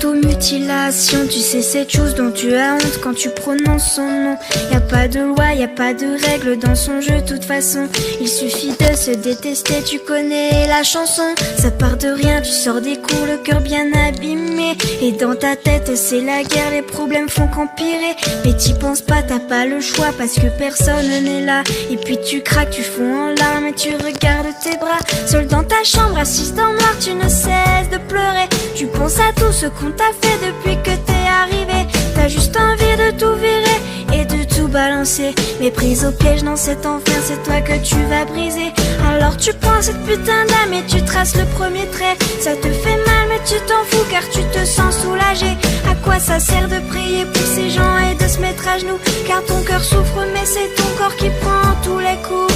l'automutilation. Tu sais cette chose dont tu as honte quand tu prononces son nom. Y a pas de loi, y a pas de règles dans son jeu, de toute façon. Il suffit de se détester, tu connais la chanson. Ça part de rien, tu sors des cours, le cœur bien abîmé. Et dans ta tête c'est la guerre, les problèmes font qu'empirer. Mais t'y penses pas, t'as pas le choix parce que personne n'est là. Et puis tu craques, tu fonds en larmes et tu regardes tes bras. Seul dans ta chambre, assise dans le noir, tu ne cesses de pleurer. Tu penses à tout ce qu'on t'a fait depuis que t'es arrivé. T'as juste envie de tout virer et de tout balancer. Mais prise au piège dans cet enfer, c'est toi que tu vas briser. Alors tu prends cette putain d'âme et tu traces le premier trait. Ça te fait mal mais tu t'en fous car tu te sens soulagé. À quoi ça sert de prier pour ces gens et de se mettre à genoux? Car ton cœur souffre mais c'est ton corps qui prend tous les coups.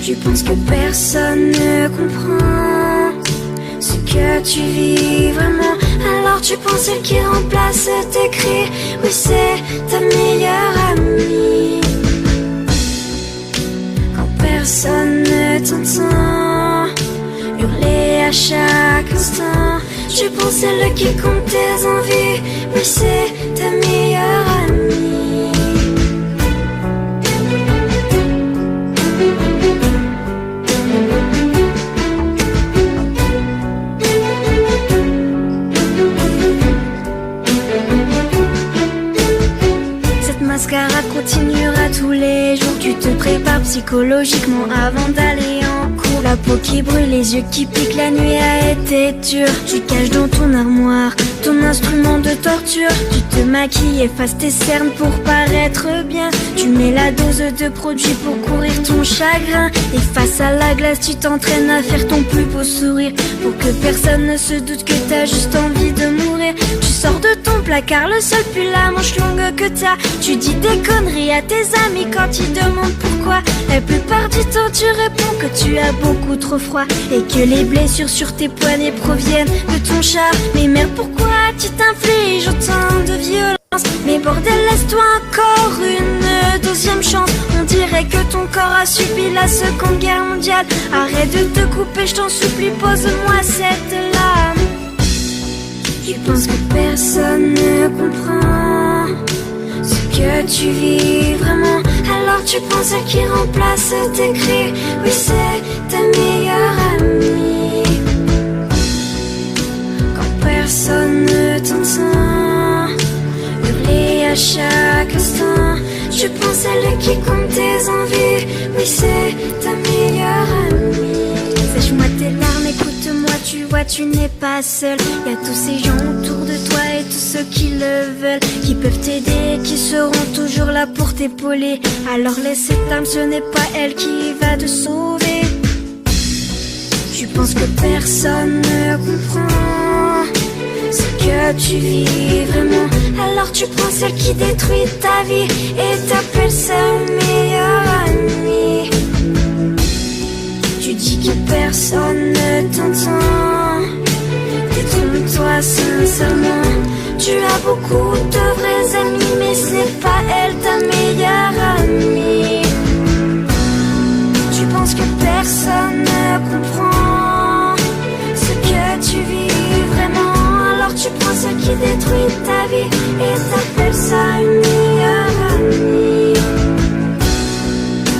Tu penses que personne ne comprend ce que tu vis vraiment. Alors tu penses celle qui remplace tes cris. Oui, c'est ta meilleure amie. Quand personne ne t'entend hurler à chaque instant, tu penses celle qui compte tes envies. Oui, c'est ta meilleure amie. Mascara continuera tous les jours. Tu te prépares psychologiquement avant d'aller en cours. La peau qui brûle, les yeux qui piquent, la nuit a été dure. Tu caches dans ton armoire ton instrument de torture. Tu te maquilles, effaces tes cernes pour paraître bien. Tu mets la dose de produit pour courir ton chagrin. Et face à la glace, tu t'entraînes à faire ton plus beau sourire pour que personne ne se doute que t'as juste envie de mourir. Tu sors de ton placard, le seul pull la manche longue que t'as. Tu dis des conneries à tes amis quand ils demandent pourquoi. La plupart du temps tu réponds que tu as beaucoup trop froid et que les blessures sur tes poignets proviennent de ton char. Mais merde, pourquoi tu t'infliges autant de violence? Mais bordel, laisse-toi encore une deuxième chance. On dirait que ton corps a subi la Seconde Guerre mondiale. Arrête de te couper, je t'en supplie, pose-moi cette lame. Tu penses que personne ne comprend ce que tu vis vraiment. Alors tu penses à qui remplace tes cris. Oui, c'est ta meilleure amie. Quand personne ne t'entend hurler à chaque instant, tu penses à elle qui compte tes envies. Oui, c'est ta meilleure amie. Sèche-moi tes larmes, écoute-moi, tu vois, tu n'es pas seul. Y a tous ces gens autour de toi et tous ceux qui le veulent, qui peuvent t'aider, qui seront toujours là pour t'épauler. Alors laisse cette âme, ce n'est pas elle qui va te sauver. Tu penses que personne ne comprend ce que tu vis vraiment. Alors tu prends celle qui détruit ta vie et t'appelles ça meilleure amie. Tu dis que personne ne t'entend. Détrompe-toi sincèrement. Tu as beaucoup de vrais amis, mais ce n'est pas elle ta meilleure amie. Tu penses que personne ne comprend ce que tu vis vraiment. Alors tu prends ce qui détruit ta vie et t'appelles ça une meilleure amie.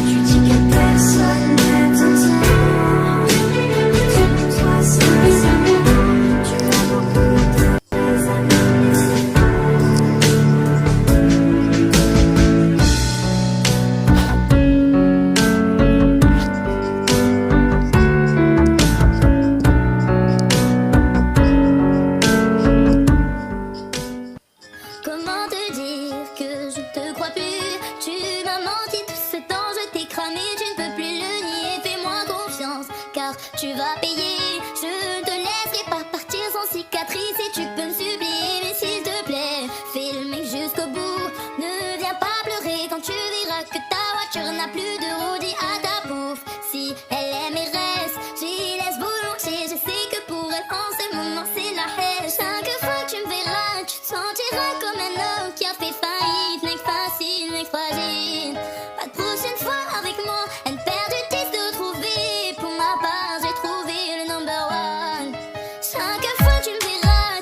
Tu dis que personne ne t'entend. Détrompe-toi sincèrement. Tu as beaucoup de vrais amis. Comment te dire que je te crois plus? Tu m'as menti tout ce temps, je t'ai cramé, tu ne peux plus le nier. Fais-moi confiance, car tu vas payer. Je ne te laisserai pas partir sans cicatrice. Et tu peux me supplier, mais s'il te plaît, fais le mec jusqu'au bout. Ne viens pas pleurer quand tu verras que ta voiture n'a plus de rodis à ta bouffe. Si elle aime et reste, j'y laisse volontiers. Je sais que pour elle en ce moment c'est la haine. Chaque fois que tu me verras, tu te sentiras comme un homme qui a fait faillite. Mec facile, mec fragile. Pas de prochaine fois avec moi. Une paire de disques de trouver. Pour ma part, j'ai trouvé le number one. Chaque fois que tu me verras,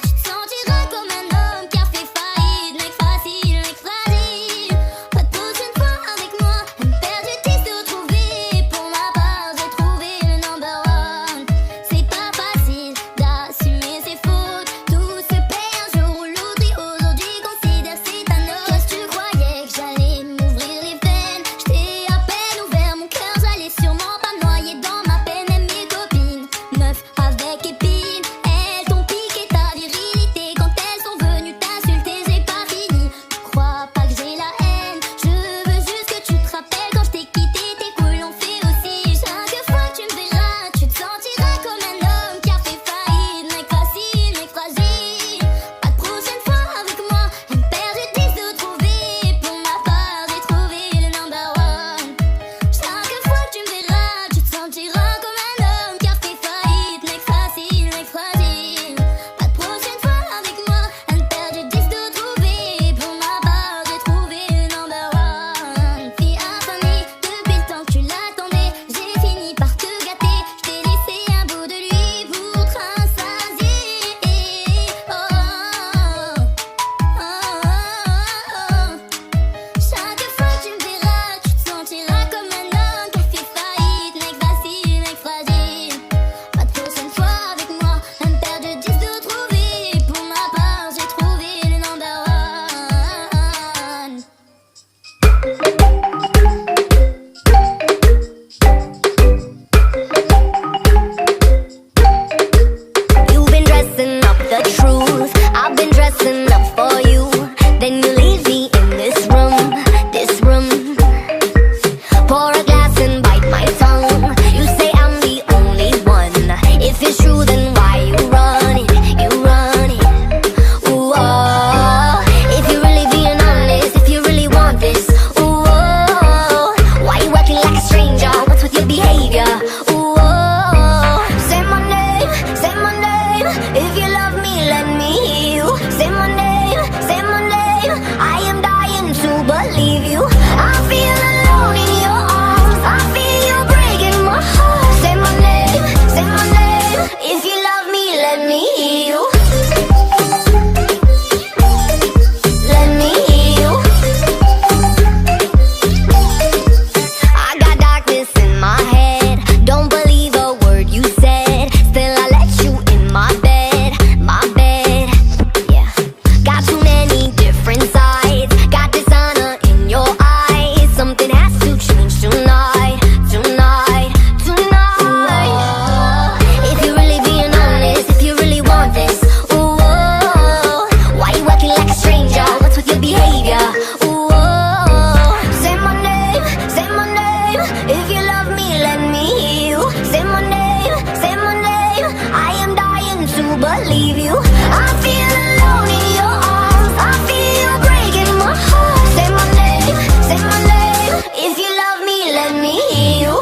believe you. I feel alone in your arms. I feel you breaking my heart. Say my name, say my name. If you love me, let me hear you.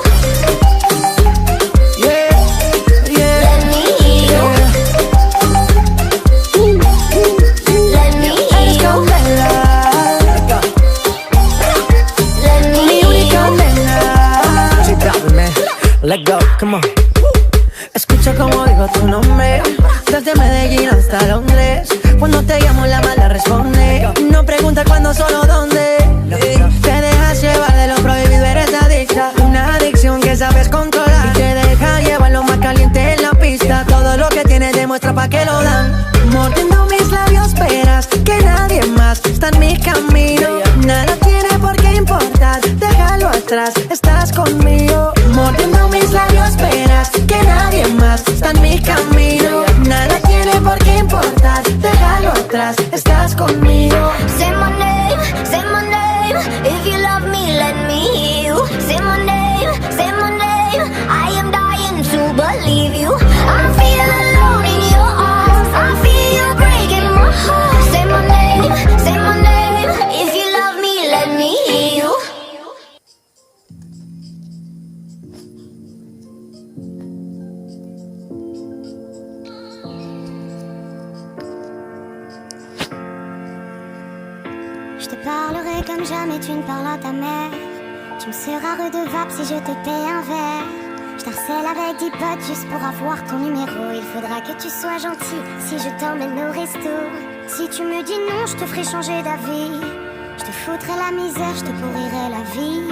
Let me hear you. Let me hear you. Let me hear you. Let go, come on. Escucha como digo tu nombre, desde Medellín hasta Londres. Cuando te llamo la mala responde. No pregunta cuándo, solo dónde. Te dejas llevar de lo prohibido, eres adicta. Una adicción que sabes controlar y te deja llevar lo más caliente en la pista. Todo lo que tienes demuestra pa' que lo dan. Mordiendo mis labios esperas que nadie más está en mi camino. Nada tiene por qué importar, déjalo atrás, estás conmigo. Mordiendo mis labios esperas que nadie más está en mi camino. Nada tiene por qué importar, déjalo atrás, estás conmigo. Say my name, say my name. If you love me, let me hear you. Say my name, say my name. I am dying to believe you. I feel alone in your arms. I feel you breaking my heart. Say my name, say my name. If you love me, let me hear you. Je te parlerai comme jamais tu ne parles à ta mère. Tu me seras redevable si je te paie un verre. Je t'harcèle avec 10 potes juste pour avoir ton numéro. Il faudra que tu sois gentil si je t'emmène au resto. Si tu me dis non, je te ferai changer d'avis. Je te foutrai la misère, je te pourrirai la vie.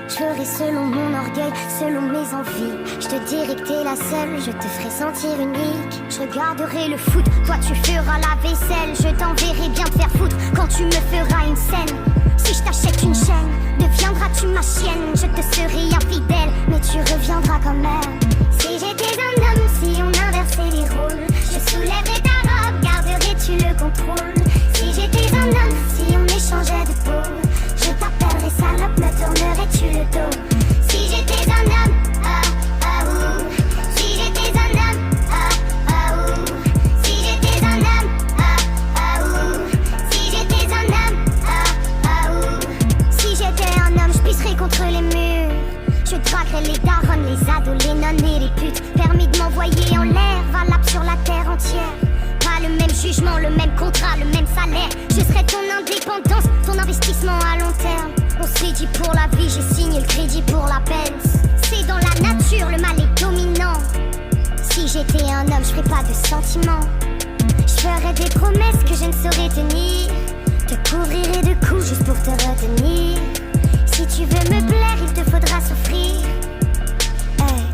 Je ferai selon mon orgueil, selon mes envies. Je te dirai que t'es la seule, je te ferai sentir unique. Je regarderai le foot, toi tu feras la vaisselle. Je t'enverrai bien te faire foutre quand tu me feras une scène. Si je t'achète une chaîne, deviendras-tu ma chienne. Je te serai infidèle, mais tu reviendras quand même. Si j'étais un homme, si on inversait les rôles, je soulèverais ta robe, garderais-tu le contrôle. Si j'étais un homme, si on échangeait de peau, je t'appellerais salope, me tournerais-tu le dos. Si j'étais un homme, ouh. Si j'étais un homme, ouh. Si j'étais un homme, ouh. Si j'étais un homme, ouh. Si j'étais un homme, je pisserais contre les murs. Je draguerais les darons, les ados, les nonnes et les putes. Permis de m'envoyer en l'air, valable sur la terre entière. Pas le même jugement, le même contrat, le même salaire. Je serai ton indépendance, ton investissement à long terme. On s'est dit pour la vie, j'ai signé le crédit pour la peine. C'est dans la nature, le mal est dominant. Si j'étais un homme, je ferais pas de sentiments. Je ferais des promesses que je ne saurais tenir. Te couvrirai de coups juste pour te retenir. Si tu veux me plaire, il te faudra souffrir.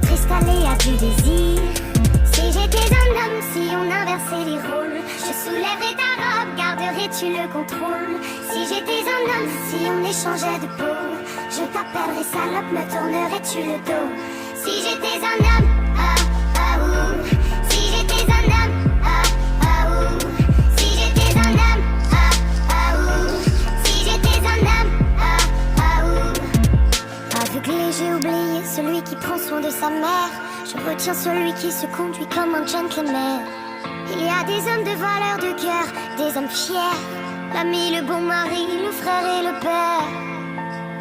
Triste aléa du désir. Si j'étais un homme, si on inversait les rôles, je soulèverais ta robe, garderais-tu le contrôle. Si j'étais un homme, si on échangeait de peau, je t'appellerais salope, me tournerais-tu le dos. Si j'étais un homme, ouh. Si j'étais un homme, ouh. Si j'étais un homme, ouh. Si j'étais un homme, ouh. Aveuglé, j'ai oublié celui qui prend soin de sa mère. Je retiens celui qui se conduit comme un gentleman. Il y a des hommes de valeur de cœur, des hommes fiers. L'ami, le bon mari, le frère et le père.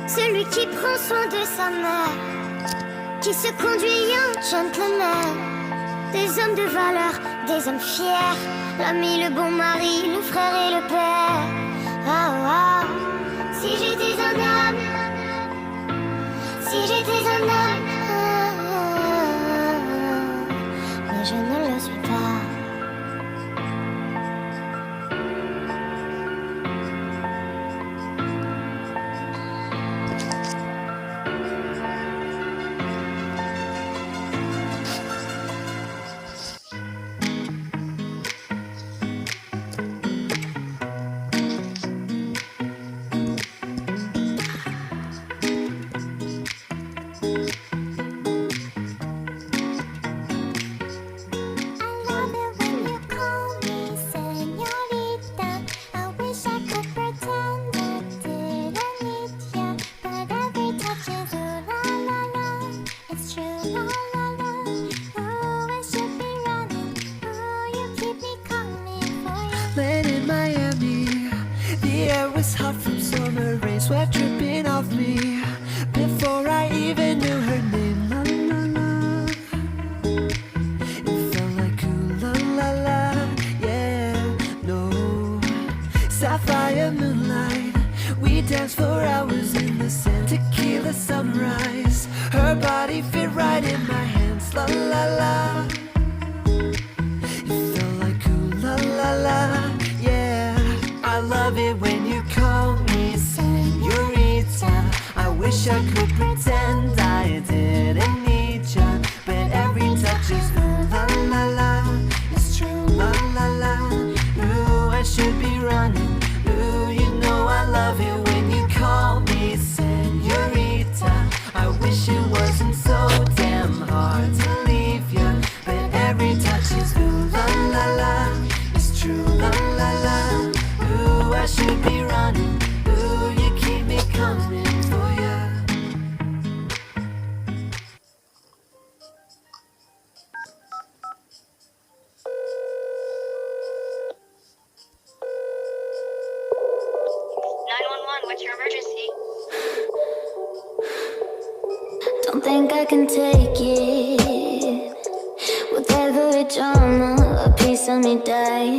Celui qui prend soin de sa mère, qui se conduit un gentleman. Des hommes de valeur, des hommes fiers. L'ami, le bon mari, le frère et le père. Si j'étais un homme, si j'étais un homme, mais je ne le suis pas. Miami. The air was hot from summer rain, sweat dripping off me before I even knew her name. La, la, la. It felt like ooh la la la, yeah, no. Sapphire moonlight, we danced for hours in the sand. Tequila sunrise, her body fit right in my hands. La la la. It felt like ooh la la la, yeah. I love it when you call me señorita. I wish I could pretend I didn't need ya, but every touch is ooh la la la. It's true, la la la. Ooh, I should be running. Ooh, you know I love it when you call me señorita. I wish it wasn't so damn hard to leave ya, but every touch is ooh la la la. It's true, la la la. Ooh, I should be running. Ooh, you keep me coming for ya. What's your emergency? Don't think I can take it. With every drama, a piece of me dies.